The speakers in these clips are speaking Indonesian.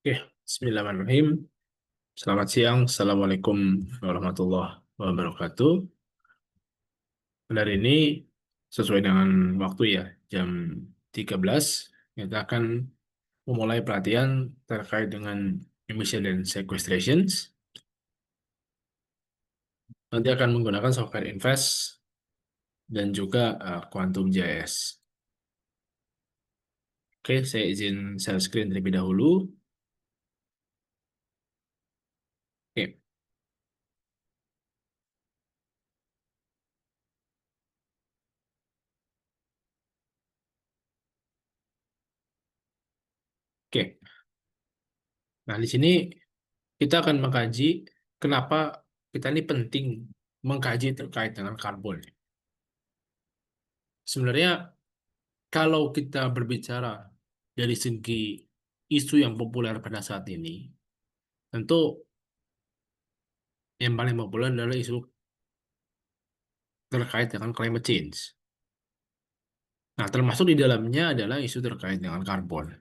Oke, Bismillahirrahmanirrahim. Selamat siang. Assalamualaikum warahmatullahi wabarakatuh. Pada hari ini, sesuai dengan waktu ya, jam 13, kita akan memulai pelatihan terkait dengan emission and sequestrations. Nanti akan menggunakan software Invest dan juga Quantum JS. Oke, saya izin share screen terlebih dahulu. Oke, oke. Nah, di sini kita akan mengkaji kenapa kita ini penting mengkaji terkait dengan karbon. Sebenarnya kalau kita berbicara dari segi isu yang populer pada saat ini, tentu yang paling populer adalah isu terkait dengan climate change. Nah, termasuk di dalamnya adalah isu terkait dengan karbon.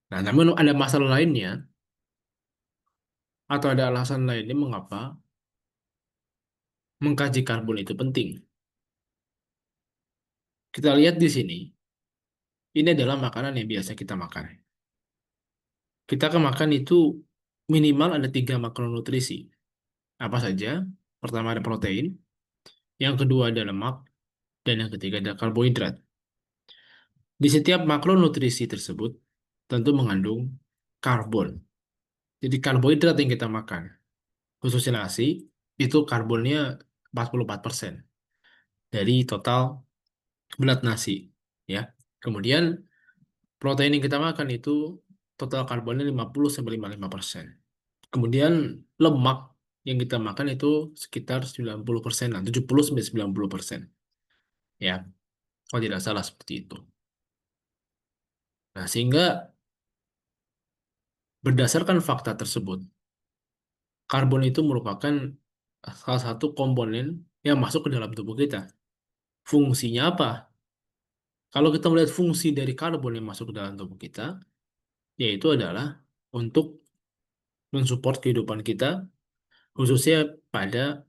Nah, namun ada masalah lainnya atau ada alasan lainnya mengapa mengkaji karbon itu penting. Kita lihat di sini, ini adalah makanan yang biasa kita makan. Kita akan makan itu minimal ada tiga makronutrisi. Apa saja? Pertama ada protein, yang kedua ada lemak, dan yang ketiga ada karbohidrat. Di setiap makronutrisi tersebut tentu mengandung karbon. Jadi karbohidrat yang kita makan, khususnya nasi, itu karbonnya 44% dari total berat nasi. Ya. Kemudian protein yang kita makan itu total karbonnya 50-55%. Kemudian lemak yang kita makan itu sekitar 90%, 70-90%. Ya, kalau tidak salah seperti itu. Nah, sehingga berdasarkan fakta tersebut, karbon itu merupakan salah satu komponen yang masuk ke dalam tubuh kita. Fungsinya apa? Kalau kita melihat fungsi dari karbon yang masuk ke dalam tubuh kita, yaitu adalah untuk mensupport kehidupan kita, khususnya pada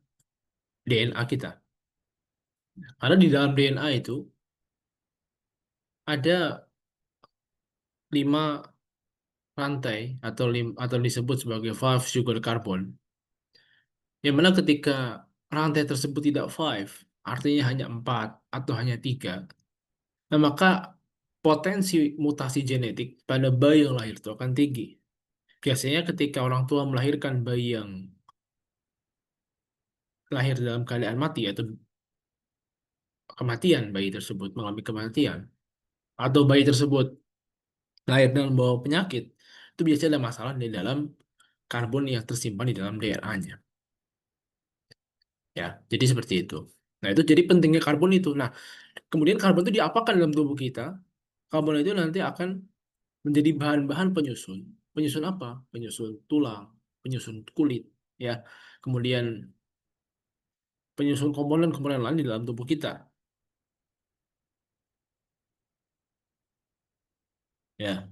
DNA kita. Karena di dalam DNA itu ada 5 rantai atau disebut sebagai five sugar carbon, yang mana ketika rantai tersebut tidak five, artinya hanya 4 atau hanya 3. Nah, maka potensi mutasi genetik pada bayi yang lahir itu akan tinggi. Biasanya ketika orang tua melahirkan bayi yang lahir dalam keadaan mati atau kematian, bayi tersebut mengalami kematian, atau bayi tersebut lahir dengan membawa penyakit, itu biasanya ada masalah di dalam karbon yang tersimpan di dalam DNA-nya. Ya, jadi seperti itu. Nah, itu jadi pentingnya karbon itu. Nah, kemudian karbon itu diapakan dalam tubuh kita? Karbon itu nanti akan menjadi bahan-bahan penyusun. Penyusun apa? Penyusun tulang, penyusun kulit, ya. Kemudian penyusun komponen-komponen lain di dalam tubuh kita. Ya,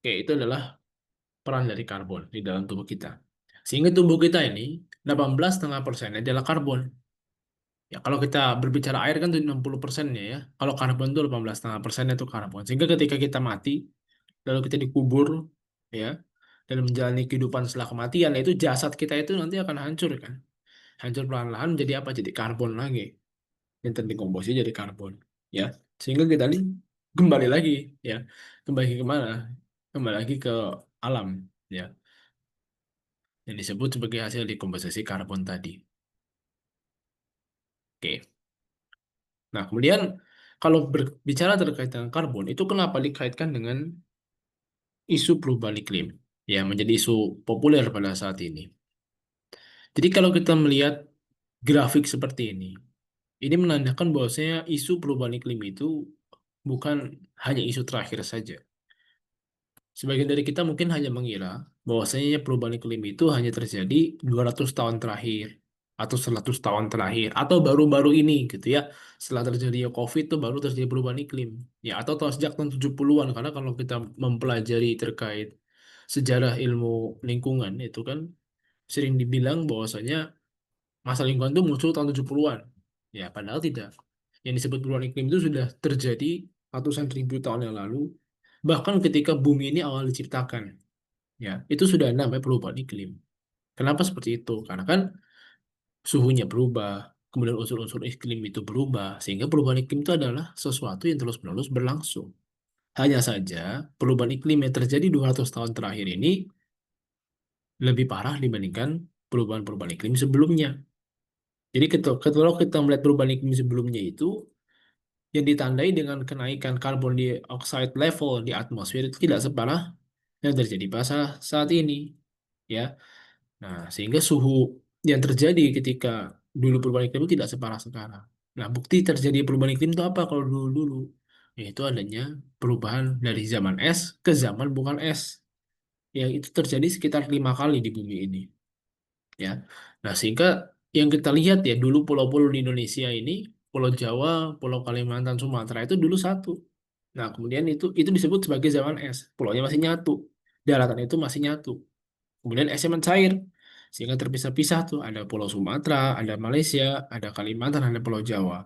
oke, itu adalah peran dari karbon di dalam tubuh kita. Sehingga tubuh kita ini 18,5% adalah karbon. Ya, kalau kita berbicara air kan itu 60%-nya ya. Kalau karbon itu 18,5% itu karbon. Sehingga ketika kita mati, lalu kita dikubur, ya, dan menjalani kehidupan setelah kematian, itu jasad kita itu nanti akan hancur kan. Hancur perlahan-lahan menjadi apa? Jadi karbon lagi. Yang terdekomposisi jadi karbon. Ya, sehingga kita ini kembali lagi, ya. Kembali ke mana? Kembali lagi ke alam, ya. Yang disebut sebagai hasil dekomposisi karbon tadi. Oke. Nah, kemudian kalau berbicara terkait dengan karbon, itu kenapa dikaitkan dengan isu perubahan iklim? Ya, menjadi isu populer pada saat ini. Jadi kalau kita melihat grafik seperti ini menandakan bahwasanya isu perubahan iklim itu bukan hanya isu terakhir saja. Sebagian dari kita mungkin hanya mengira bahwasanya perubahan iklim itu hanya terjadi 200 tahun terakhir atau 100 tahun terakhir atau baru-baru ini gitu ya, setelah terjadi COVID itu baru terjadi perubahan iklim ya, atau sejak tahun 70-an, karena kalau kita mempelajari terkait sejarah ilmu lingkungan itu kan sering dibilang bahwasanya masalah lingkungan itu muncul tahun 70-an ya, padahal tidak. Yang disebut perubahan iklim itu sudah terjadi ratusan ribu tahun yang lalu, bahkan ketika bumi ini awal diciptakan ya, itu sudah ada namanya perubahan iklim. Kenapa seperti itu? Karena kan suhunya berubah, kemudian unsur-unsur iklim itu berubah, sehingga perubahan iklim itu adalah sesuatu yang terus-menerus berlangsung. Hanya saja, perubahan iklim yang terjadi 200 tahun terakhir ini lebih parah dibandingkan perubahan-perubahan iklim sebelumnya. Jadi kalau kita melihat perubahan iklim sebelumnya itu, yang ditandai dengan kenaikan karbon dioxide level di atmosfer itu tidak separah yang terjadi pada saat ini. Ya, nah, sehingga suhu yang terjadi ketika dulu perubahan iklim itu tidak separah sekarang. Nah, bukti terjadi perubahan iklim itu apa kalau dulu-dulu? Yaitu adanya perubahan dari zaman es ke zaman bukan es. Yang itu terjadi sekitar 5 kali di bumi ini. Ya, nah sehingga yang kita lihat ya, dulu pulau-pulau di Indonesia ini, Pulau Jawa, Pulau Kalimantan, Sumatera itu dulu satu. Nah, kemudian itu disebut sebagai zaman es. Pulaunya masih nyatu, daratan itu masih nyatu. Kemudian esnya mencair, sehingga terpisah-pisah tuh. Ada Pulau Sumatera, ada Malaysia, ada Kalimantan, ada Pulau Jawa.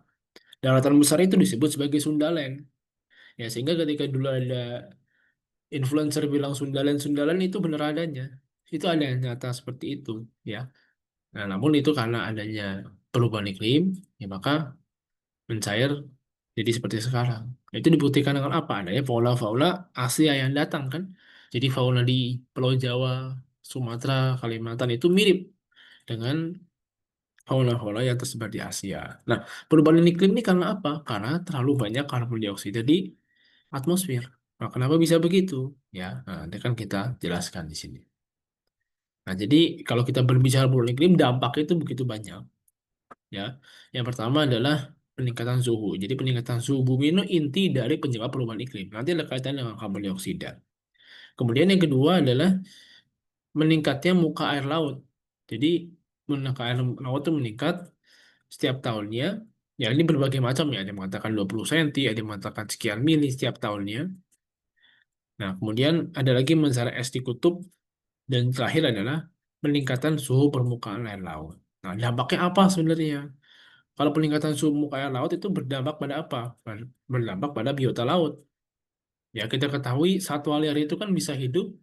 Daratan besar itu disebut sebagai Sundaland. Ya, sehingga ketika dulu ada influencer bilang Sundaland-Sundaland itu benar adanya. Itu ada yang nyata seperti itu, ya. Nah, namun itu karena adanya perubahan iklim, ya maka mencair jadi seperti sekarang. Itu dibuktikan dengan apa? Adanya fauna-fauna Asia yang datang kan. Jadi fauna di Pulau Jawa, Sumatera, Kalimantan itu mirip dengan fauna-fauna yang tersebar di Asia. Nah, perubahan iklim ini karena apa? Karena terlalu banyak karbon dioksida di atmosfer. Nah, kenapa bisa begitu? Ya, nah, nanti kan kita jelaskan di sini. Nah, jadi kalau kita berbicara perubahan iklim, dampaknya itu begitu banyak. Ya, yang pertama adalah peningkatan suhu. Jadi peningkatan suhu bumi itu inti dari penyebab perubahan iklim. Nanti ada kaitan dengan karbon dioksida. Kemudian yang kedua adalah meningkatnya muka air laut. Jadi muka air laut itu meningkat setiap tahunnya. Ya, ini berbagai macam ya. Ada yang mengatakan 20 cm, ada yang mengatakan sekian mili setiap tahunnya. Nah, kemudian ada lagi mensarat es di kutub, dan terakhir adalah peningkatan suhu permukaan air laut. Nah, dampaknya apa sebenarnya? Kalau peningkatan suhu muka air laut itu berdampak pada apa? Berdampak pada biota laut. Ya, kita ketahui satwa liar itu kan bisa hidup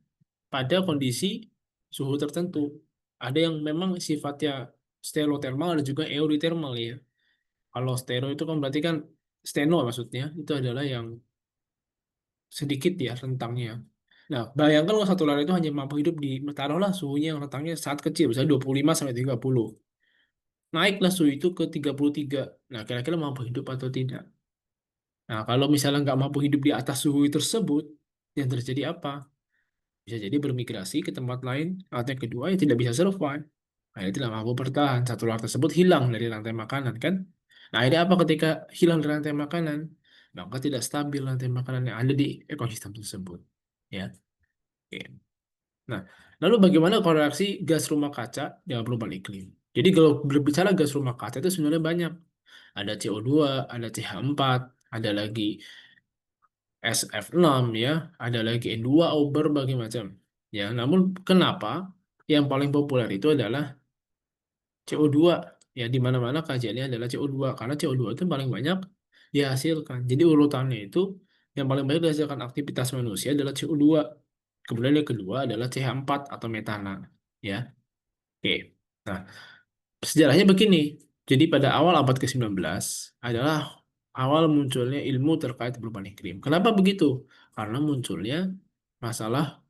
pada kondisi suhu tertentu. Ada yang memang sifatnya stereothermal, ada juga eudothermal ya. Kalau stero itu kan berarti kan steno maksudnya, itu adalah yang sedikit ya rentangnya. Nah, bayangkan kalau satu lar itu hanya mampu hidup di, taruhlah suhunya yang rentangnya sangat kecil, misalnya 25 sampai 30. Naiklah suhu itu ke 33. Nah, kira-kira mampu hidup atau tidak? Nah, kalau misalnya nggak mampu hidup di atas suhu tersebut, yang terjadi apa? Bisa jadi bermigrasi ke tempat lain, atau yang kedua, ya tidak bisa survive. Nah, dia tidak mampu bertahan. Satu lar tersebut hilang dari rantai makanan, kan? Nah, ini apa ketika hilang dari rantai makanan? Maka tidak stabil rantai makanan yang ada di ekosistem tersebut. Ya, oke. Nah, lalu bagaimana koreksi gas rumah kaca dengan perubahan iklim? Jadi kalau berbicara gas rumah kaca itu sebenarnya banyak. Ada CO2, ada CH4, ada lagi SF6 ya, ada lagi N2O berbagai macam. Ya, namun kenapa yang paling populer itu adalah CO2? Ya, di mana-mana kajiannya adalah CO2 karena CO2 itu paling banyak dihasilkan. Jadi urutannya itu yang paling banyak dihasilkan aktivitas manusia adalah CO2. Kemudian yang kedua adalah CH4 atau metana. Ya, oke. Nah, sejarahnya begini. Jadi pada awal abad ke-19 adalah awal munculnya ilmu terkait perubahan iklim. Kenapa begitu? Karena munculnya masalah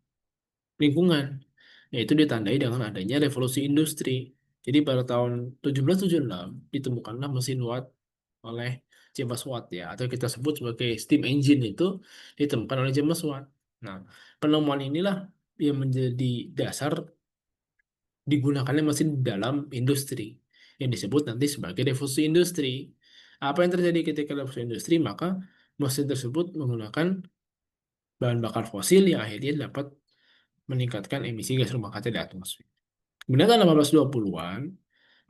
lingkungan, yaitu ditandai dengan adanya revolusi industri. Jadi pada tahun 1776 ditemukanlah mesin Watt oleh James Watt ya, atau kita sebut sebagai steam engine itu ditemukan oleh James Watt. Nah, penemuan inilah yang menjadi dasar digunakannya mesin dalam industri yang disebut nanti sebagai revolusi industri. Apa yang terjadi ketika revolusi industri? Maka mesin tersebut menggunakan bahan bakar fosil yang akhirnya dapat meningkatkan emisi gas rumah kaca di atmosfer. Kemudian tahun 1820-an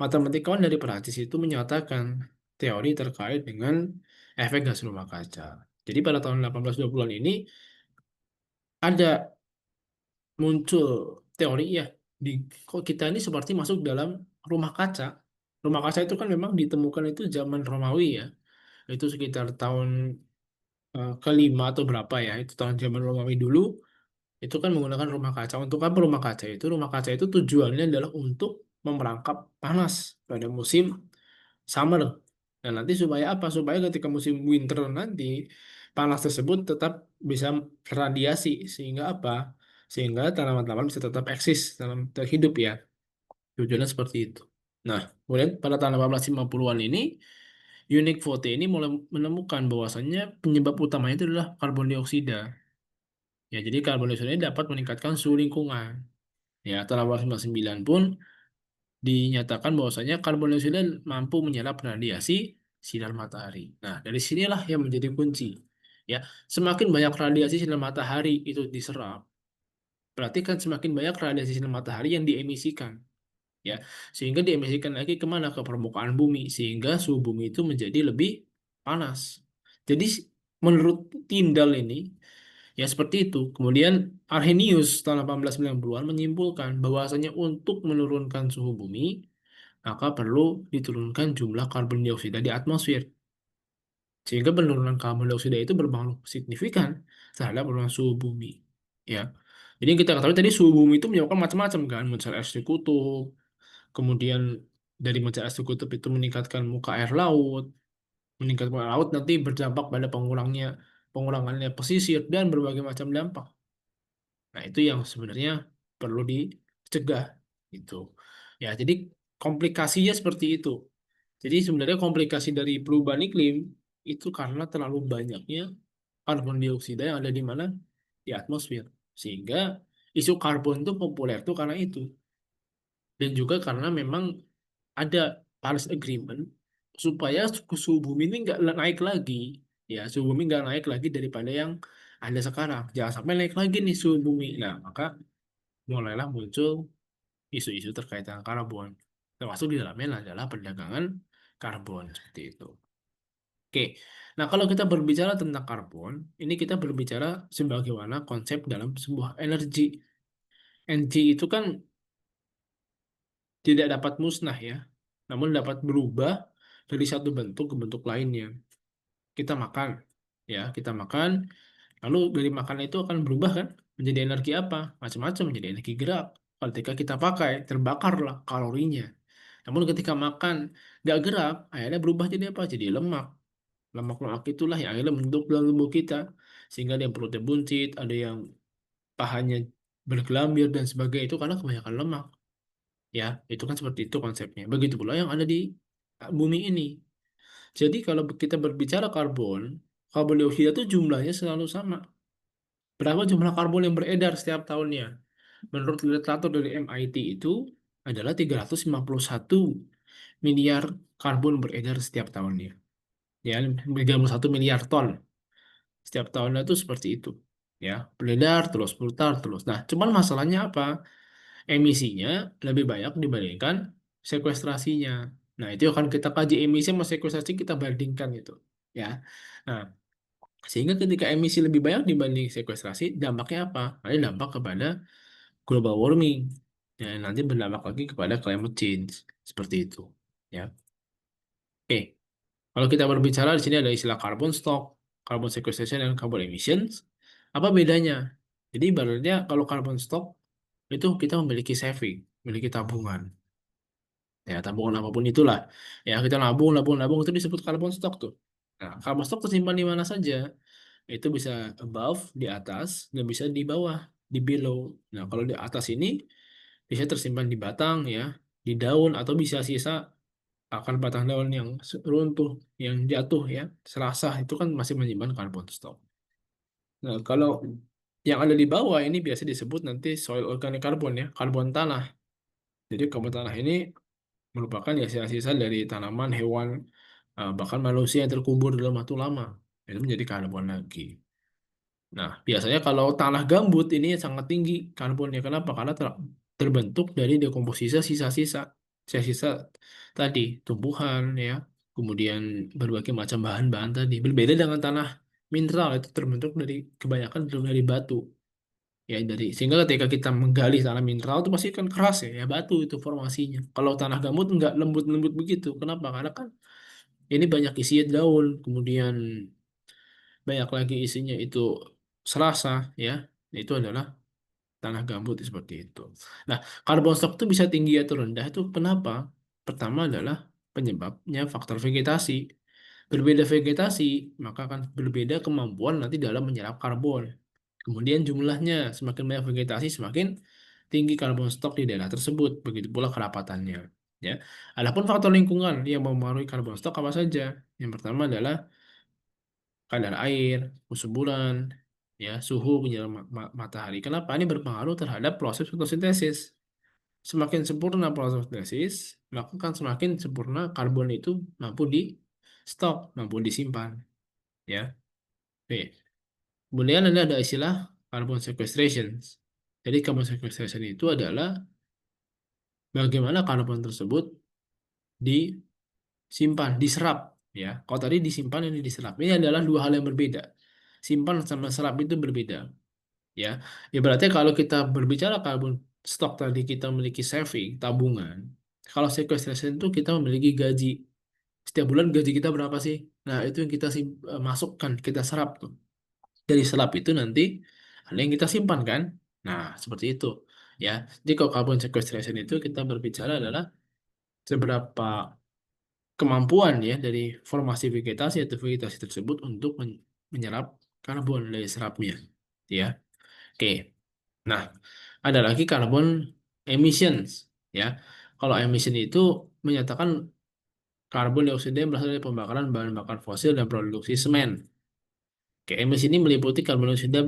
Matematikawan dari Perancis itu menyatakan teori terkait dengan efek gas rumah kaca. Jadi pada tahun 1820-an ini ada muncul teori ya di kok kita ini seperti masuk dalam rumah kaca. Rumah kaca itu kan memang ditemukan itu zaman Romawi ya. Itu sekitar tahun kelima atau berapa ya. Itu tahun zaman Romawi dulu. Itu kan menggunakan rumah kaca. Untuk apa rumah kaca itu? Rumah kaca itu tujuannya adalah untuk memerangkap panas pada musim summer. Dan nanti supaya apa? Supaya ketika musim winter nanti panas tersebut tetap bisa radiasi sehingga apa? Sehingga tanaman-tanaman bisa tetap eksis dalam terhidup ya. Tujuannya seperti itu. Nah, kemudian pada tahun 1850-an ini Unique Vote ini mulai menemukan bahwasannya penyebab utamanya itu adalah karbon dioksida. Ya, jadi karbon dioksida ini dapat meningkatkan suhu lingkungan. Ya, tahun 1899 pun dinyatakan bahwasanya karbon dioksida mampu menyerap radiasi sinar matahari. Nah, dari sinilah yang menjadi kunci. Ya, semakin banyak radiasi sinar matahari itu diserap, berarti kan semakin banyak radiasi sinar matahari yang diemisikan. Ya, sehingga diemisikan lagi kemana? Ke permukaan bumi, sehingga suhu bumi itu menjadi lebih panas. Jadi menurut Tyndall ini, ya seperti itu. Kemudian Arrhenius tahun 1890-an menyimpulkan bahwasanya untuk menurunkan suhu bumi, maka perlu diturunkan jumlah karbon dioksida di atmosfer. Sehingga penurunan karbon dioksida itu berpengaruh signifikan terhadap penurunan suhu bumi. Ya. Jadi yang kita ketahui tadi suhu bumi itu menyebabkan macam-macam kan, mencari es di kutub, kemudian dari mencari es di kutub itu meningkatkan muka air laut, meningkatkan muka air laut nanti berdampak pada pengurangannya pesisir dan berbagai macam dampak. Nah, itu yang sebenarnya perlu dicegah gitu. Ya, jadi komplikasinya seperti itu. Jadi sebenarnya komplikasi dari perubahan iklim itu karena terlalu banyaknya karbon dioksida yang ada di mana? Di atmosfer. Sehingga isu karbon itu populer tuh karena itu. Dan juga karena memang ada Paris Agreement supaya suhu bumi ini nggak naik lagi. Ya, suhu bumi nggak naik lagi daripada yang ada sekarang. Jangan sampai naik lagi nih suhu bumi. Nah, maka mulailah muncul isu-isu terkait dengan karbon. Termasuk di dalamnya adalah perdagangan karbon seperti itu. Oke, nah kalau kita berbicara tentang karbon, ini kita berbicara sebagaimana konsep dalam sebuah energi. Energi itu kan tidak dapat musnah ya, namun dapat berubah dari satu bentuk ke bentuk lainnya. Kita makan, ya kita makan, lalu dari makanan itu akan berubah kan menjadi energi apa? Macam-macam, menjadi energi gerak. Ketika kita pakai, terbakarlah kalorinya. Namun ketika makan nggak gerak, akhirnya berubah jadi apa? Jadi lemak. Lemak-lemak itulah yang akhirnya membentuk dalam tubuh kita. Sehingga ada yang perutnya buncit, ada yang pahanya bergelambir dan sebagainya itu karena kebanyakan lemak. Ya, itu kan seperti itu konsepnya. Begitu pula yang ada di bumi ini. Jadi kalau kita berbicara karbon, karbon dioksida itu jumlahnya selalu sama. Berapa jumlah karbon yang beredar setiap tahunnya? Menurut literatur dari MIT itu adalah 351 miliar karbon beredar setiap tahunnya. Ya, 31 miliar ton. Setiap tahunnya itu seperti itu. Ya, beredar terus, putar terus. Nah, cuman masalahnya apa? Emisinya lebih banyak dibandingkan sekuestrasinya. Nah, itu akan kita kaji emisi sama sekuestrasi kita bandingkan itu. Ya. Nah, sehingga ketika emisi lebih banyak dibanding sekuestrasi, dampaknya apa? Ada dampak kepada global warming. Ya, nanti berdampak lagi kepada climate change. Seperti itu. Ya. Oke. Kalau kita berbicara di sini ada istilah carbon stock, carbon sequestration, dan carbon emissions. Apa bedanya? Jadi ibaratnya kalau carbon stock itu kita memiliki saving, memiliki tabungan. Ya, tabungan apapun itulah. Ya, kita nabung, nabung, nabung itu disebut carbon stock tuh. Nah, carbon stock tersimpan di mana saja. Itu bisa above, di atas, dan bisa di bawah, di below. Nah, kalau di atas ini bisa tersimpan di batang ya, di daun atau bisa sisa akar batang daun yang runtuh, yang jatuh ya, serasah itu kan masih menyimpan karbon stok. Nah, kalau yang ada di bawah ini biasa disebut nanti soil organic carbon ya, karbon tanah. Jadi karbon tanah ini merupakan ya sisa-sisa dari tanaman, hewan, bahkan manusia yang terkubur dalam waktu lama. Itu menjadi karbon lagi. Nah, biasanya kalau tanah gambut ini sangat tinggi karbonnya. Kenapa? Karena terbentuk dari dekomposisi sisa-sisa. Sisa-sisa tadi tumbuhan ya, kemudian berbagai macam bahan-bahan tadi berbeda dengan tanah mineral itu terbentuk dari kebanyakan dari batu ya dari sehingga ketika kita menggali tanah mineral itu pasti kan keras ya, ya batu itu formasinya. Kalau tanah gambut nggak lembut-lembut begitu. Kenapa? Karena kan ini banyak isi daun, kemudian banyak lagi isinya itu serasa ya. Itu adalah tanah gambut seperti itu. Nah, karbon stok itu bisa tinggi atau rendah itu kenapa? Pertama adalah penyebabnya faktor vegetasi. Berbeda vegetasi, maka akan berbeda kemampuan nanti dalam menyerap karbon. Kemudian jumlahnya, semakin banyak vegetasi, semakin tinggi karbon stok di daerah tersebut. Begitu pula kerapatannya. Ya. Adapun faktor lingkungan yang mempengaruhi karbon stok apa saja? Yang pertama adalah kadar air, suhu bulan, ya, suhu penyinaran matahari. Kenapa? Ini berpengaruh terhadap proses fotosintesis. Semakin sempurna proses fotosintesis, maka kan semakin sempurna karbon itu mampu di stok, mampu disimpan, ya. Oke. Kemudian ada istilah carbon sequestration. Jadi carbon sequestration itu adalah bagaimana karbon tersebut disimpan, diserap, ya. Kalau tadi disimpan ini diserap. Ini adalah dua hal yang berbeda. Simpan sama serap itu berbeda. Ya, ibaratnya kalau kita berbicara karbon stok tadi kita memiliki saving tabungan. Kalau sequestration itu kita memiliki gaji setiap bulan gaji kita berapa sih? Nah itu yang kita masukkan kita serap tuh. Dari serap itu nanti ada yang kita simpan kan? Nah seperti itu ya. Jadi kalau carbon sequestration itu kita berbicara adalah seberapa kemampuan ya dari formasi vegetasi atau vegetasi tersebut untuk menyerap karbon dari serapnya ya. Oke. Nah, ada lagi carbon emissions ya. Kalau emission itu menyatakan karbon dioksida yang berasal dari pembakaran bahan bakar fosil dan produksi semen. Oke, emisi ini meliputi karbon dioksida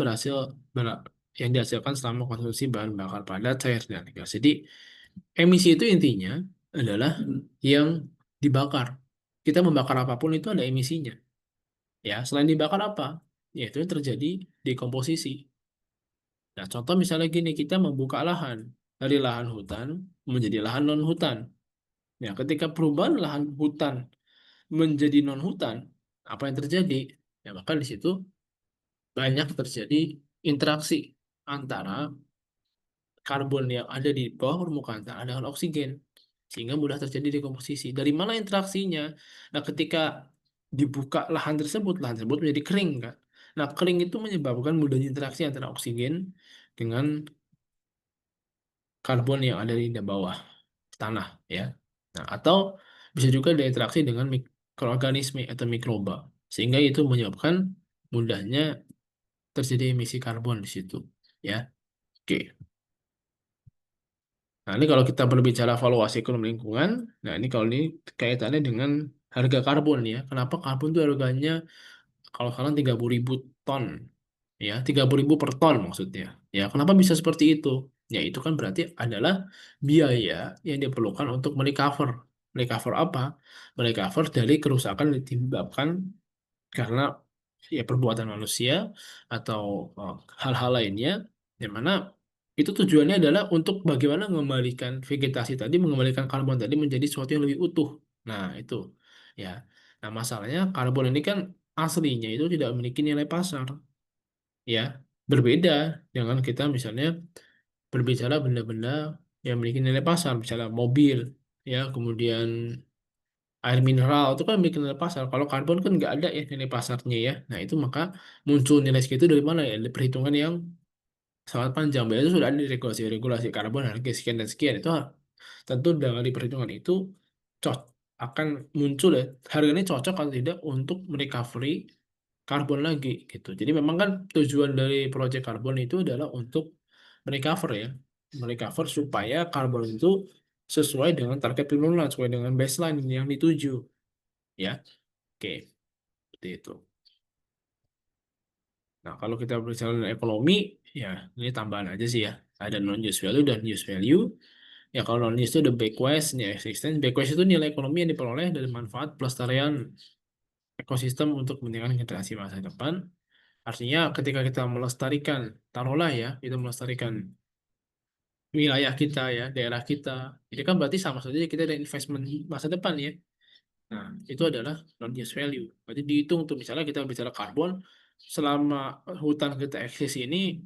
yang dihasilkan selama konsumsi bahan bakar padat, cair, dan gas. Jadi, emisi itu intinya adalah yang dibakar. Kita membakar apapun itu ada emisinya. Ya, selain dibakar apa? Yaitu yang terjadi dekomposisi. Nah, contoh misalnya gini, kita membuka lahan dari lahan hutan menjadi lahan non hutan. Ya, ketika perubahan lahan hutan menjadi non hutan, apa yang terjadi? Ya, maka di situ banyak terjadi interaksi antara karbon yang ada di bawah permukaan tanah dengan oksigen, sehingga mudah terjadi dekomposisi. Dari mana interaksinya? Nah, ketika dibuka lahan tersebut menjadi kering, kan? Nah, kering itu menyebabkan mudahnya interaksi antara oksigen dengan karbon yang ada di bawah tanah ya. Nah, atau bisa juga diinteraksi dengan mikroorganisme atau mikroba sehingga itu menyebabkan mudahnya terjadi emisi karbon di situ ya. Oke. Nah, ini kalau kita berbicara valuasi ekonomi lingkungan, nah ini kalau ini kaitannya dengan harga karbon ya. Kenapa karbon itu harganya kalau sekarang 30.000 ton ya 30.000 per ton maksudnya ya kenapa bisa seperti itu ya itu kan berarti adalah biaya yang diperlukan untuk merecover merecover apa merecover dari kerusakan yang disebabkan karena ya perbuatan manusia atau hal-hal lainnya yang mana itu tujuannya adalah untuk bagaimana mengembalikan vegetasi tadi mengembalikan karbon tadi menjadi sesuatu yang lebih utuh nah itu ya nah masalahnya karbon ini kan aslinya itu tidak memiliki nilai pasar ya berbeda dengan kita misalnya berbicara benda-benda yang memiliki nilai pasar misalnya mobil ya kemudian air mineral itu kan memiliki nilai pasar kalau karbon kan nggak ada ya nilai pasarnya ya nah itu maka muncul nilai segitu dari mana ya dari perhitungan yang sangat panjang biasanya sudah ada di regulasi-regulasi karbon harga sekian dan sekian itu tentu dengan di perhitungan itu cocok akan muncul ya harganya cocok atau tidak untuk merecovery karbon lagi gitu. Jadi memang kan tujuan dari proyek karbon itu adalah untuk merecover ya, merecover supaya karbon itu sesuai dengan target penurunan, sesuai dengan baseline yang dituju ya. Oke, seperti itu. Nah, kalau kita berbicara tentang ekonomi, ya ini tambahan aja sih ya. Ada non-use value dan use value. Ya kalau non-use itu the bequest, ya existence. Bequest itu nilai ekonomi yang diperoleh dari manfaat pelestarian ekosistem untuk kepentingan generasi masa depan. Artinya ketika kita melestarikan, taruhlah ya, kita melestarikan wilayah kita ya, daerah kita. Itu kan berarti sama saja kita ada investment masa depan ya. Nah, itu adalah non use value. Berarti dihitung tuh misalnya kita bicara karbon selama hutan kita eksis ini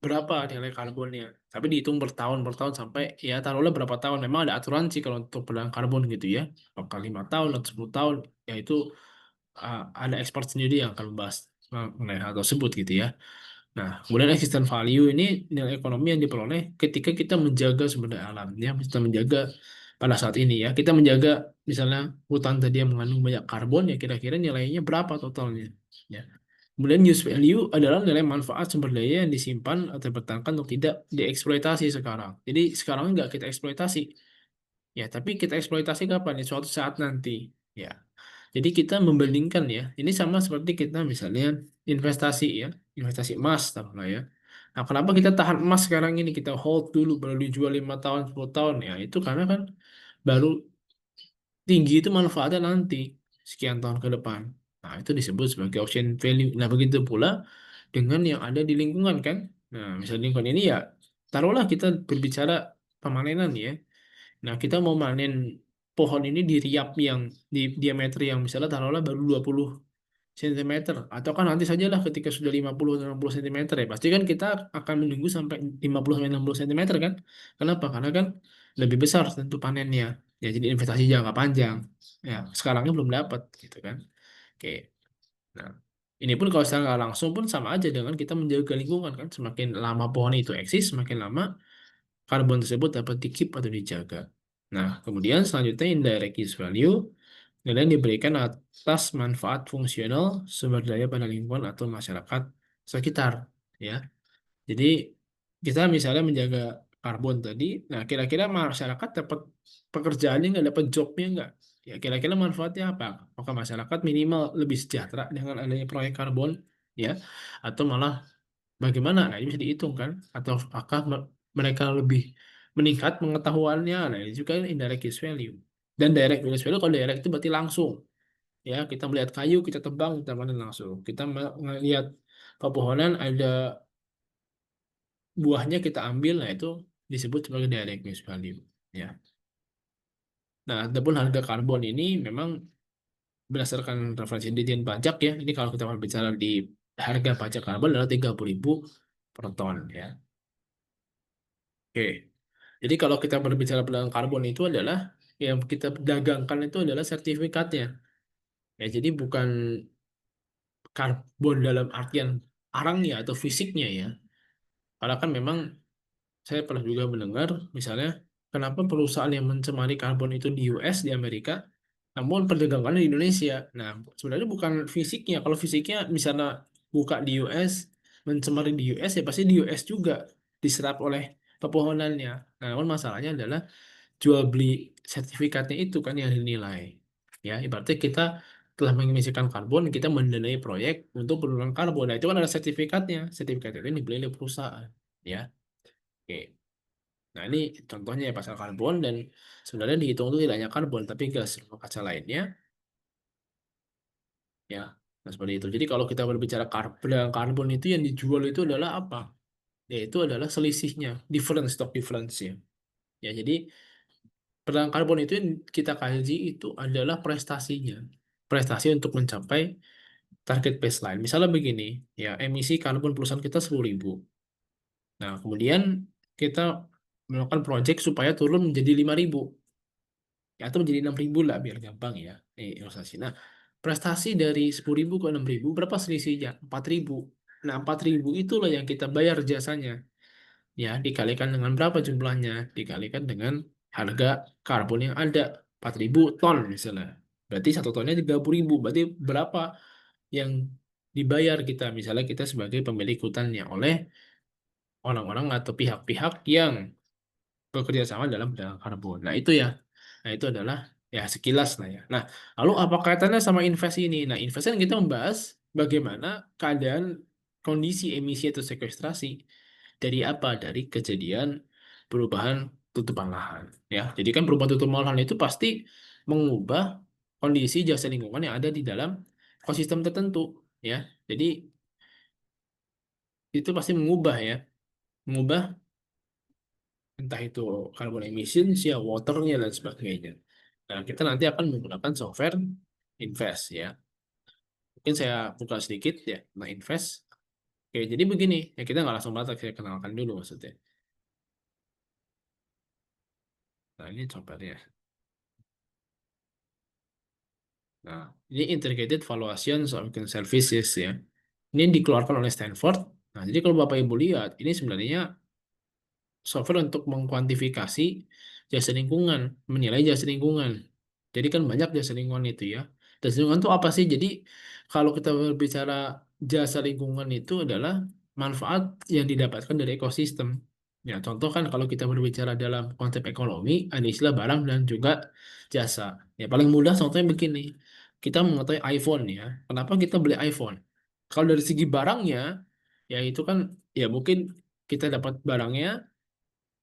berapa nilai karbonnya. Tapi dihitung bertahun sampai ya taruhlah berapa tahun. Memang ada aturan sih kalau untuk pedagang karbon gitu ya. Apakah 5 tahun atau 10 tahun, ya itu ada expert sendiri yang akan membahas mengenai hal tersebut gitu ya. Nah, kemudian existent value ini nilai ekonomi yang diperoleh ketika kita menjaga sumber daya alam. Ya, kita menjaga pada saat ini ya. Kita menjaga misalnya hutan tadi yang mengandung banyak karbon ya kira-kira nilainya berapa totalnya. Ya. Kemudian use value adalah nilai manfaat sumber daya yang disimpan atau dipertahankan untuk tidak dieksploitasi sekarang. Jadi sekarang nggak kita eksploitasi. Ya, tapi kita eksploitasi kapan? Ya, suatu saat nanti. Ya. Jadi kita membandingkan ya, ini sama seperti kita misalnya investasi ya, investasi emas taruhlah ya. Nah, kenapa kita tahan emas sekarang ini, kita hold dulu, baru dijual 5 tahun, 10 tahun ya, itu karena kan baru tinggi itu manfaatnya nanti, sekian tahun ke depan. Nah, itu disebut sebagai option value. Nah, begitu pula dengan yang ada di lingkungan kan. Nah, misalnya lingkungan ini ya, taruhlah kita berbicara pemanenan ya. Nah, kita mau manen pohon ini di riap yang di diameter yang misalnya taruhlah baru 20 cm, atau kan nanti sajalah ketika sudah 50 atau 60 cm ya pasti kan kita akan menunggu sampai 50 sampai 60 cm kan. Kenapa? Karena kan lebih besar tentu panennya ya, jadi investasi jangka panjang ya, sekarangnya belum dapat gitu kan. Oke, nah ini pun kalau secara nggak langsung pun sama aja dengan kita menjaga lingkungan kan, semakin lama pohon itu eksis semakin lama karbon tersebut dapat di-keep atau dijaga. Nah, kemudian selanjutnya indirect use value, nilai yang diberikan atas manfaat fungsional sumber daya pada lingkungan atau masyarakat sekitar. Ya, jadi kita misalnya menjaga karbon tadi, nah kira-kira masyarakat dapat pekerjaannya nggak, dapat jobnya nggak? Ya kira-kira manfaatnya apa? Apakah masyarakat minimal lebih sejahtera dengan adanya proyek karbon? Ya, atau malah bagaimana? Nah, ini bisa dihitung kan? Atau apakah mereka lebih meningkat pengetahuannya? Nah, ini juga indirect use value. Dan direct use value, kalau direct itu berarti langsung. Ya, kita melihat kayu, kita tebang, kita panen langsung. Kita melihat pepohonan, ada buahnya kita ambil, nah itu disebut sebagai direct use value. Ya. Nah, adapun harga karbon ini memang berdasarkan referensi Ditjen Pajak ya. Ini kalau kita berbicara di harga pajak karbon adalah 30.000 per ton ya. Oke. Jadi kalau kita berbicara perdagangan karbon itu adalah yang kita dagangkan itu adalah sertifikatnya. Ya, jadi bukan karbon dalam artian arangnya atau fisiknya ya. Karena kan memang saya pernah juga mendengar misalnya kenapa perusahaan yang mencemari karbon itu di US, di Amerika, namun perdagangannya di Indonesia. Nah, sebenarnya bukan fisiknya. Kalau fisiknya misalnya buka di US, mencemari di US ya pasti di US juga diserap oleh pepohonannya. Nah, namun masalahnya adalah jual beli sertifikatnya itu kan yang dinilai. Ya, ibaratnya kita telah mengemisikan karbon, kita mendanai proyek untuk penurunan karbon. Nah, itu kan ada sertifikatnya. Sertifikat itu dibeli oleh perusahaan. Ya, oke. Nah, ini contohnya ya pasar karbon, dan sebenarnya dihitung itu tidak hanya karbon, tapi gas rumah kaca lainnya. Ya, nah seperti itu. Jadi kalau kita berbicara perdagangan karbon itu yang dijual itu adalah apa? Yaitu adalah selisihnya, difference, stock difference ya. Ya, jadi perdagangan karbon itu yang kita kaji itu adalah prestasinya. Prestasi untuk mencapai target baseline. Misalnya begini, ya emisi karbon perusahaan kita 10.000. Nah, kemudian kita melakukan proyek supaya turun menjadi 5.000. Ya, atau menjadi 6.000 lah biar gampang ya. Ilustrasi. Nah, prestasi dari 10.000 ke 6.000 berapa selisihnya? 4.000. Nah, 4.000 itulah yang kita bayar jasanya. Ya, dikalikan dengan berapa jumlahnya? Dikalikan dengan harga karbon yang ada, 4.000 ton misalnya. Berarti satu tonnya 30.000. Berarti berapa yang dibayar kita? Misalnya kita sebagai pemilik hutannya oleh orang-orang atau pihak-pihak yang bekerja sama dalam perdagangan karbon. Nah, itu ya. Nah, itu adalah ya sekilas lah ya. Nah, lalu apa kaitannya sama invest ini? Nah, invest kan kita membahas bagaimana keadaan kondisi emisi atau sekuestrasi dari apa? Dari kejadian perubahan tutupan lahan. Ya, jadi kan perubahan tutupan lahan itu pasti mengubah kondisi jasa lingkungan yang ada di dalam ekosistem tertentu. Ya, jadi itu pasti mengubah ya, mengubah entah itu carbon emissions ya, waternya dan sebagainya. Nah, kita nanti akan menggunakan software Invest ya. Mungkin saya buka sedikit ya tentang Invest. Oke, jadi begini, ya kita nggak langsung praktek, saya kenalkan dulu maksudnya. Nah, ini software-nya. Nah, ini Integrated Valuation of Services ya. Ini dikeluarkan oleh Stanford. Nah, jadi kalau Bapak Ibu lihat, ini sebenarnya software untuk mengkuantifikasi jasa lingkungan, menilai jasa lingkungan. Jadi kan banyak jasa lingkungan itu ya. Jasa lingkungan itu apa sih? Jadi kalau kita berbicara jasa lingkungan itu adalah manfaat yang didapatkan dari ekosistem. Ya, contoh kan kalau kita berbicara dalam konsep ekonomi, ada istilah barang dan juga jasa. Ya, paling mudah contohnya begini. Kita mengetahui iPhone ya. Kenapa kita beli iPhone? Kalau dari segi barangnya, ya itu kan ya mungkin kita dapat barangnya,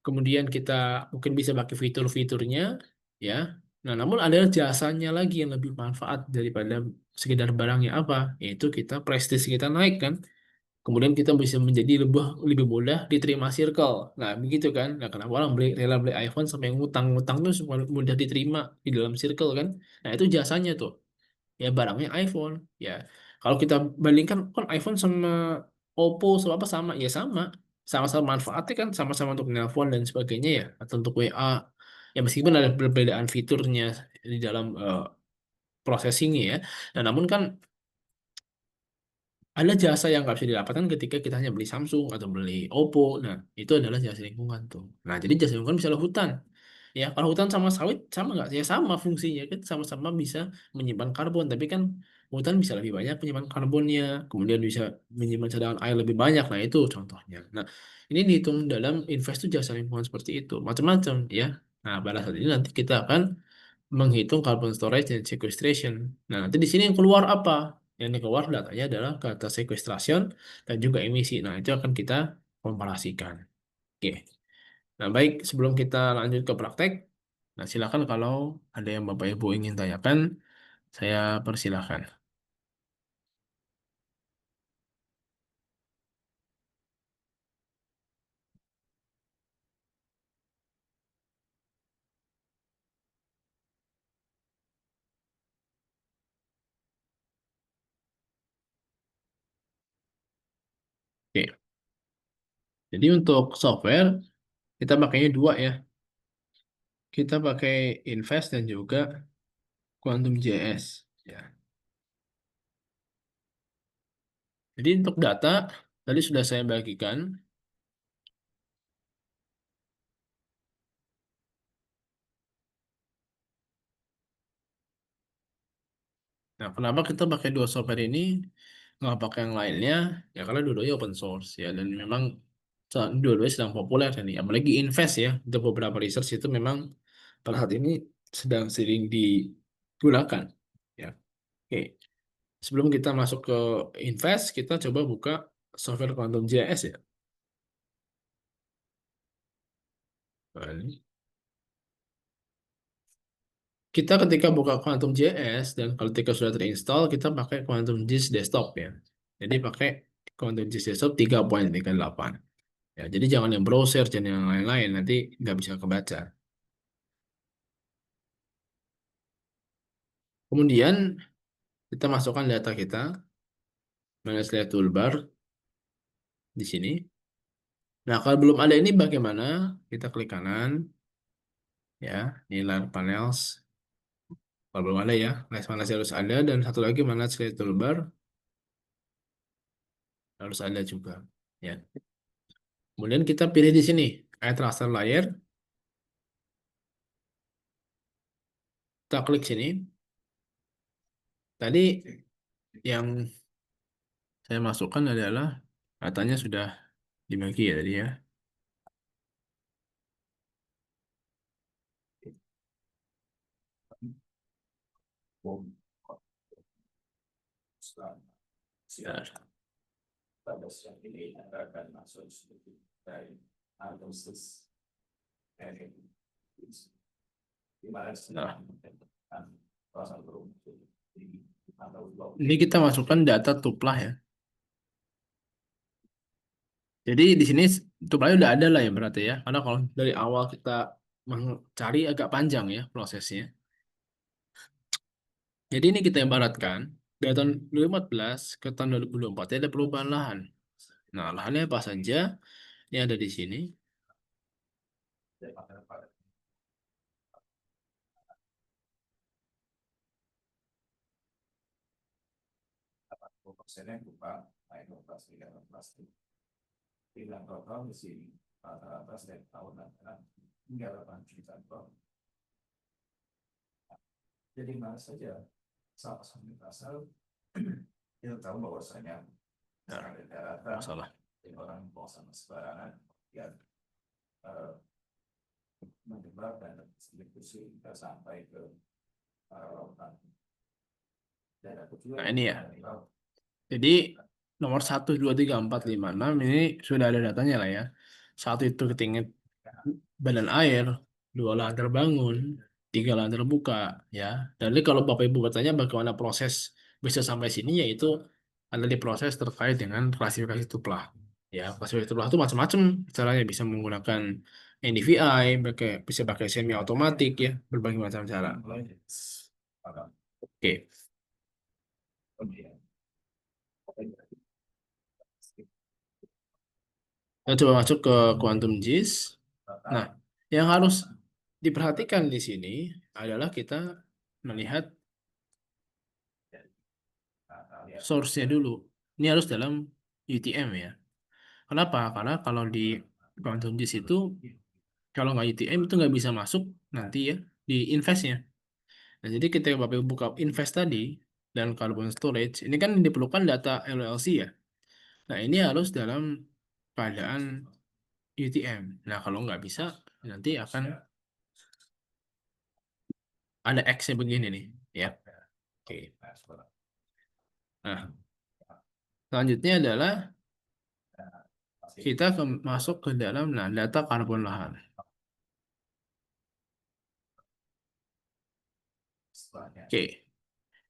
kemudian kita mungkin bisa pakai fitur-fiturnya ya. Nah, namun ada jasanya lagi yang lebih manfaat daripada sekedar barangnya apa? Yaitu kita prestis kita naik kan. Kemudian kita bisa menjadi lebih lebih mudah diterima circle. Nah, begitu kan. Nah, kenapa orang rela beli iPhone sampai ngutang-ngutang tuh supaya mudah diterima di dalam circle kan. Nah, itu jasanya tuh. Ya barangnya iPhone ya, kalau kita bandingkan kan iPhone sama Oppo sama apa, sama ya, sama-sama manfaatnya kan, sama-sama untuk nelpon dan sebagainya ya, atau untuk WA ya, meskipun ada perbedaan fiturnya di dalam processingnya ya. Nah, namun kan ada jasa yang nggak bisa didapatkan ketika kita hanya beli Samsung atau beli Oppo. Nah, itu adalah jasa lingkungan tuh. Nah, jadi jasa lingkungan misalnya hutan. Ya, kalau hutan sama sawit sama nggak? Ya sama fungsinya kan, sama-sama bisa menyimpan karbon. Tapi kan hutan bisa lebih banyak menyimpan karbonnya, kemudian bisa menyimpan cadangan air lebih banyak. Nah, itu contohnya. Nah, ini dihitung dalam invest tuh jasa lingkungan seperti itu. Macam-macam ya. Nah, pada saat ini nanti kita akan menghitung carbon storage dan sequestration. Nah, nanti di sini yang keluar apa? Yang keluar datanya adalah data sequestration dan juga emisi. Nah, itu akan kita komparasikan. Oke. Nah, baik, sebelum kita lanjut ke praktek, nah silakan kalau ada yang Bapak Ibu ingin tanyakan, saya persilahkan. Oke. Jadi untuk software kita pakainya dua ya. Kita pakai Invest dan juga Quantum JS. Ya. Jadi untuk data tadi sudah saya bagikan. Nah, kenapa kita pakai dua software ini, nggak pakai yang lainnya? Ya karena dua-duanya open source ya, dan memang dua-duanya sedang populer ini. Apalagi Invest ya, untuk beberapa research itu memang pada saat ini sedang sering digunakan. Ya, oke. Sebelum kita masuk ke Invest, kita coba buka software Quantum JS ya. Nah, ini. Kita ketika buka Quantum JS dan ketika sudah terinstall, kita pakai Quantum JS Desktop ya. Jadi pakai Quantum JS Desktop 3.38. Ya, jadi jangan yang browser, jangan yang lain-lain, nanti nggak bisa kebaca. Kemudian kita masukkan data kita, manage layer toolbar di sini. Nah, kalau belum ada ini bagaimana? Kita klik kanan, ya, ini layer panels. Kalau belum ada ya, manage harus ada, dan satu lagi manage layer toolbar harus ada juga. Ya. Kemudian kita pilih di sini, add raster layer. Kita klik sini. Tadi yang saya masukkan adalah datanya sudah dibagi ya tadi ya. Ya. Nah, ini kita masukkan data tuplah ya. Jadi di sini tuplanya udah ada lah ya berarti ya. Karena kalau dari awal kita mencari agak panjang ya prosesnya. Jadi ini kita ibaratkan dari tahun 2014 ke tahun 2024 ada perubahan lahan. Nah, lahannya apa saja? Ini ada di sini. Nah, masalah. Nah, ini ya. Jadi nomor 1, 2, 3, 4, 5, 6 ini sudah ada datanya lah ya. Satu itu ketinggian badan air, dua lahan terbangun, tiga lahan terbuka, ya. Dan ini kalau Bapak Ibu bertanya bagaimana proses bisa sampai sini, yaitu ada di proses terkait dengan klasifikasi tuplah. Ya, klasifikasi tuplah itu macam-macam caranya, bisa menggunakan NDVI, bisa pakai semi otomatik ya, berbagai macam cara. Oke, kita coba masuk ke quantum JIS. Nah, yang harus diperhatikan di sini adalah kita melihat source-nya dulu. Ini harus dalam UTM ya. Kenapa? Karena kalau di quantum JIS itu, kalau nggak UTM itu nggak bisa masuk nanti ya di investnya. Nah, jadi ketika Bapak buka invest tadi dan carbon storage, ini kan diperlukan data LLC ya. Nah, ini harus dalam keadaan UTM. Nah, kalau nggak bisa, nanti akan ada X-nya begini nih. Ya. Oke. Nah, selanjutnya adalah kita masuk ke dalam nah, data karbon lahan. Oke,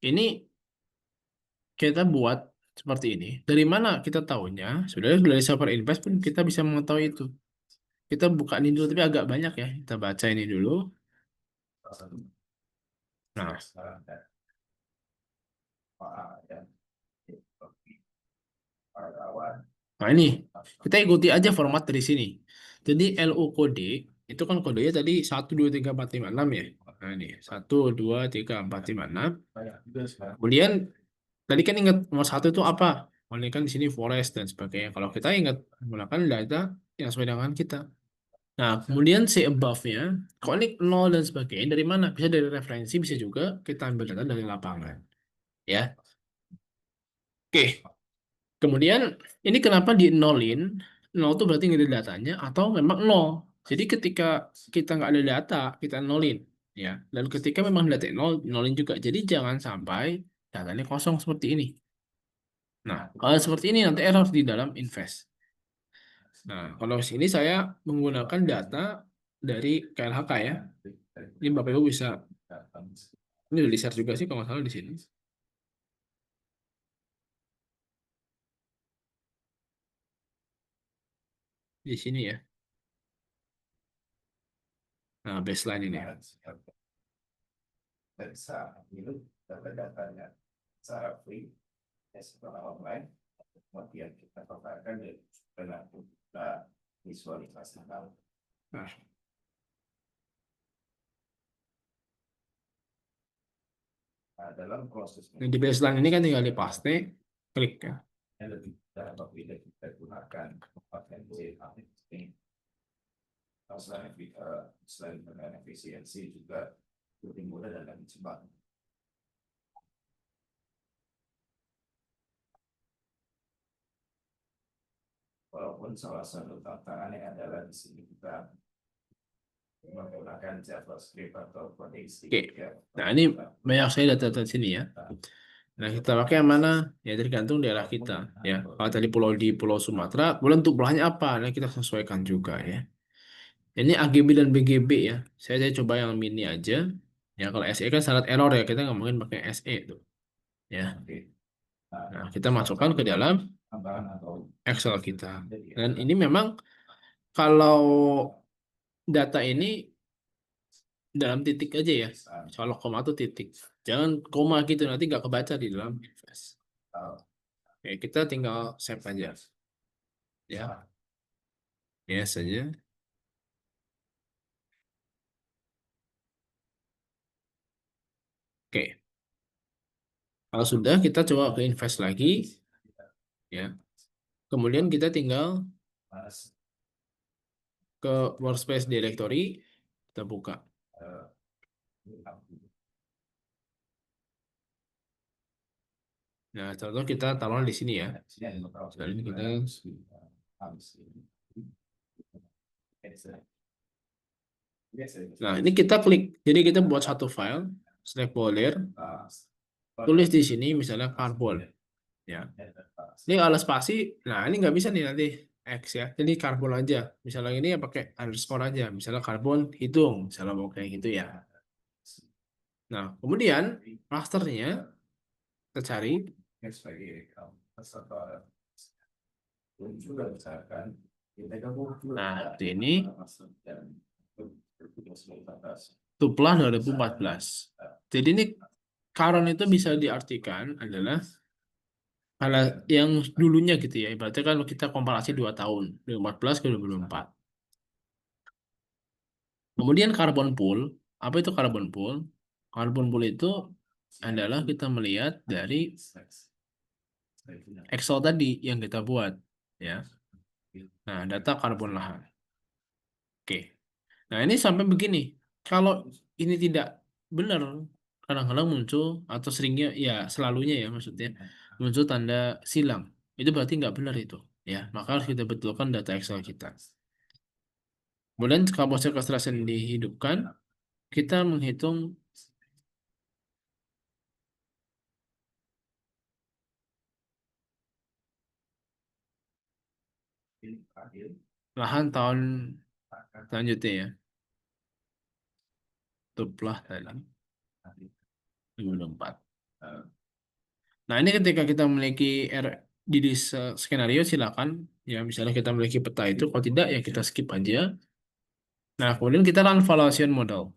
ini kita buat seperti ini. Dari mana kita tahunya? Sudah dari server invest pun kita bisa mengetahui itu. Kita buka ini dulu, tapi agak banyak ya. Kita baca ini dulu. Nah, nah ini kita ikuti aja format dari sini. Jadi LU kode itu kan kodenya tadi 1, 2, 3, 4, 5, 6 ya. Nah ini 1, 2, 3, 4, 5, 6. Kemudian tadi kan ingat nomor satu itu apa? Oh, ini kan di sini forest dan sebagainya. Kalau kita ingat menggunakan data yang sesuai dengan kita. Nah, kemudian si above-nya, kalau ini nol dan sebagainya, dari mana? Bisa dari referensi, bisa juga kita ambil data dari lapangan. Ya, oke. Kemudian ini kenapa di nolin? Nol itu berarti nggak ada datanya atau memang nol. Jadi ketika kita nggak ada data, kita nolin. Ya, dan ketika memang data nol, nolin juga. Jadi jangan sampai datanya kosong seperti ini. Nah, kalau seperti ini nanti error di dalam invest. Nah, kalau sini saya menggunakan data dari KLHK ya. Ini Bapak Ibu bisa, ini udah di-share juga sih kalau nggak salah di sini. Di sini ya. Nah, baseline ini. Nah, nah, di baseline ini kan tinggal di paste, klik ya. Oke. Nah, ini banyak saya data-data di sini ya. Nah, kita pakai yang mana? Ya, tergantung daerah kita. Ya, kalau tadi pulau di Pulau Sumatera, boleh untuk belahnya apa? Nah, kita sesuaikan juga ya. Ini AGB dan BGB ya. Saya coba yang mini aja. Ya, kalau SE kan syarat error ya. Kita nggak mungkin pakai SE tuh. Ya. Nah, kita masukkan ke dalam. Excel kita. Dan ini memang kalau data ini dalam titik aja ya. Kalau koma itu titik. Jangan koma gitu, nanti nggak kebaca di dalam invest. Oke, kita tinggal save aja. Ya, ya saja. Oke, kalau sudah kita coba ke invest lagi. Ya, kemudian kita tinggal ke workspace directory. Kita buka. Nah, contoh kita taruh di sini ya. Misalnya kita, nah ini kita klik. Jadi kita buat satu file, select folder, tulis di sini misalnya karbon. Ya, ini alas spasi. Nah, ini nggak bisa nih nanti X ya. Jadi karbon aja. Misalnya ini ya pakai underscore aja. Misalnya karbon hitung. Misalnya mau kayak gitu ya. Nah, kemudian masternya kita cari. Nah, ini Tuplah 2014. Jadi ini current itu bisa diartikan adalah kalau yang dulunya gitu ya. Ibaratnya kan kita komparasi 2 tahun, 2014 ke 2024. Kemudian carbon pool, apa itu carbon pool? Carbon pool itu adalah kita melihat dari Excel tadi yang kita buat, ya. Nah, data karbon lahan. Oke. Nah, ini sampai begini. Kalau ini tidak benar, kadang-kadang muncul atau seringnya ya selalunya ya maksudnya muncul tanda silang. Itu berarti nggak benar itu, ya. Maka harus kita betulkan data Excel kita. Kemudian kalau proses kecerdasan dihidupkan, kita menghitung lahan tahun selanjutnya ya. Tuplah tadi 2024. Nah, ini ketika kita memiliki di skenario silakan ya misalnya kita memiliki peta itu, kalau tidak ya kita skip aja. Nah, kemudian kita run valuation model.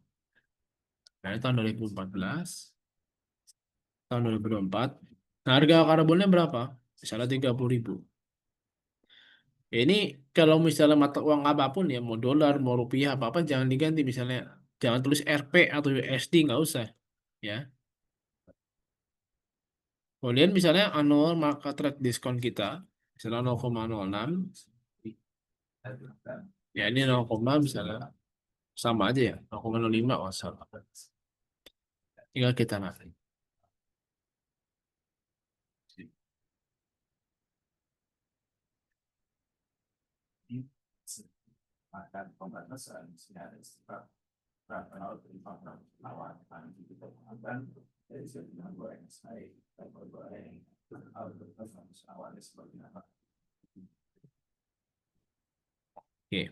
Nah, ini tahun 2014, tahun 2024. Nah, harga karbonnya berapa? Misalnya 30.000. Ya, ini kalau misalnya mata uang apapun ya, mau dolar, mau rupiah, apa-apa jangan diganti. Misalnya jangan tulis RP atau USD, nggak usah. Ya. Kemudian misalnya annual market rate discount kita, misalnya 0,06, ya ini 0, misalnya sama aja ya, 0,05 oh salah. Tinggal kita nanti. Oke.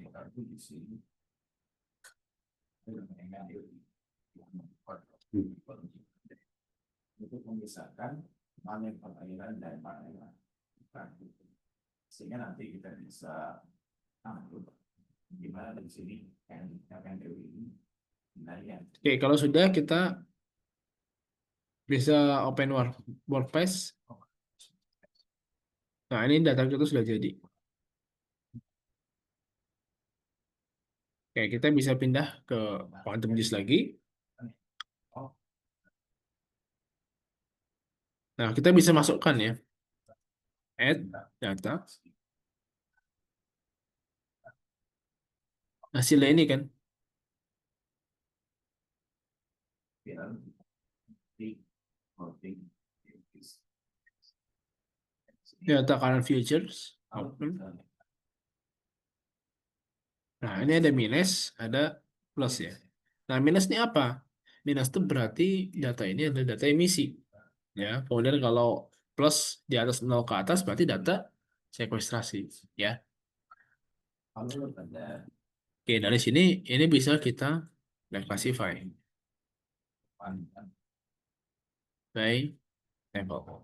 Oke, kalau sudah kita bisa open workspace. Nah, ini data kita sudah jadi. Oke, kita bisa pindah ke quantum gist lagi. Nah, kita bisa masukkan ya, add data. Hasilnya ini kan, data current futures. Open. Nah, ini ada minus, ada plus ya. Nah, minus ini apa? Minus itu berarti data ini adalah data emisi. Ya, kemudian kalau plus di atas 0 ke atas berarti data sekuestrasi. Ya. Oke, dari sini ini bisa kita classify by level.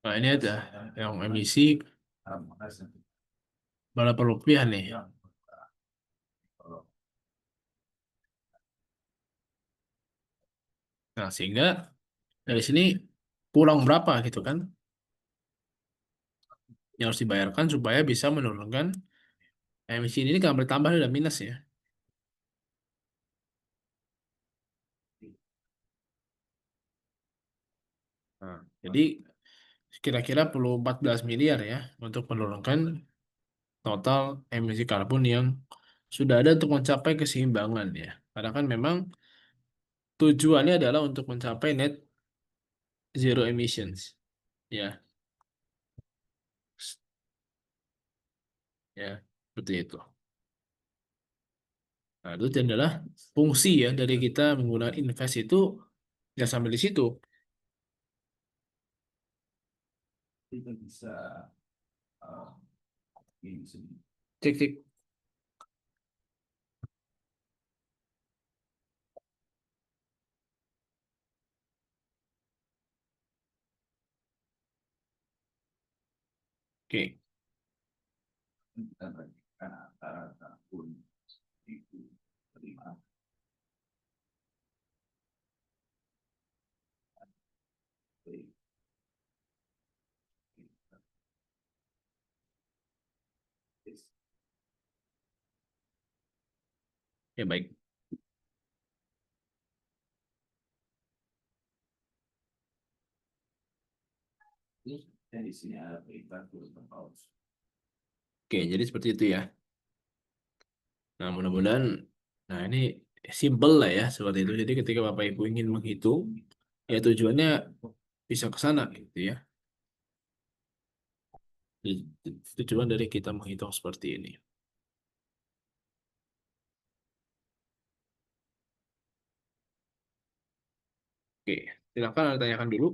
Nah, ini ada yang emisi berapa rupiah nih? Nah, sehingga dari sini pulang berapa gitu kan yang harus dibayarkan supaya bisa menurunkan emisi ini kan bertambah dan minus ya. Nah, jadi kira-kira perlu 14 miliar ya untuk menurunkan total emisi karbon yang sudah ada untuk mencapai keseimbangan ya. Karena kan memang tujuannya adalah untuk mencapai net zero emissions ya. Ya, seperti itu. Nah, itu adalah fungsi ya dari kita menggunakan invest itu ya sampai di situ. Cek cek. Oke. Ya baik. Oke, jadi seperti itu ya. Nah, mudah-mudahan nah ini simple lah ya seperti itu. Jadi ketika Bapak Ibu ingin menghitung ya tujuannya bisa ke sana gitu ya. Di- Tujuan dari kita menghitung seperti ini. Oke, silakan Anda tanyakan dulu.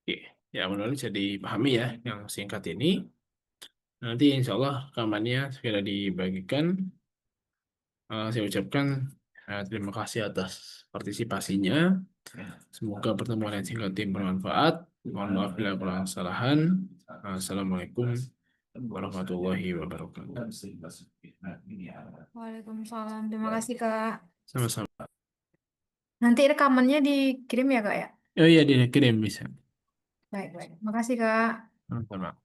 Oke, ya mudah-mudahan bisa dipahami ya yang singkat ini. Nanti insya Allah rekamannya segera dibagikan. Saya ucapkan terima kasih atas partisipasinya. Semoga pertemuan yang singkat ini bermanfaat. Mohon maaf bila kurang kesalahan. Assalamualaikum warahmatullahi wabarakatuh. Waalaikumsalam. Terima kasih, Kak. Sama-sama. Nanti rekamannya dikirim ya, Kak ya? Oh iya, dikirim bisa. Baik, baik. Makasih, Kak. Sama-sama.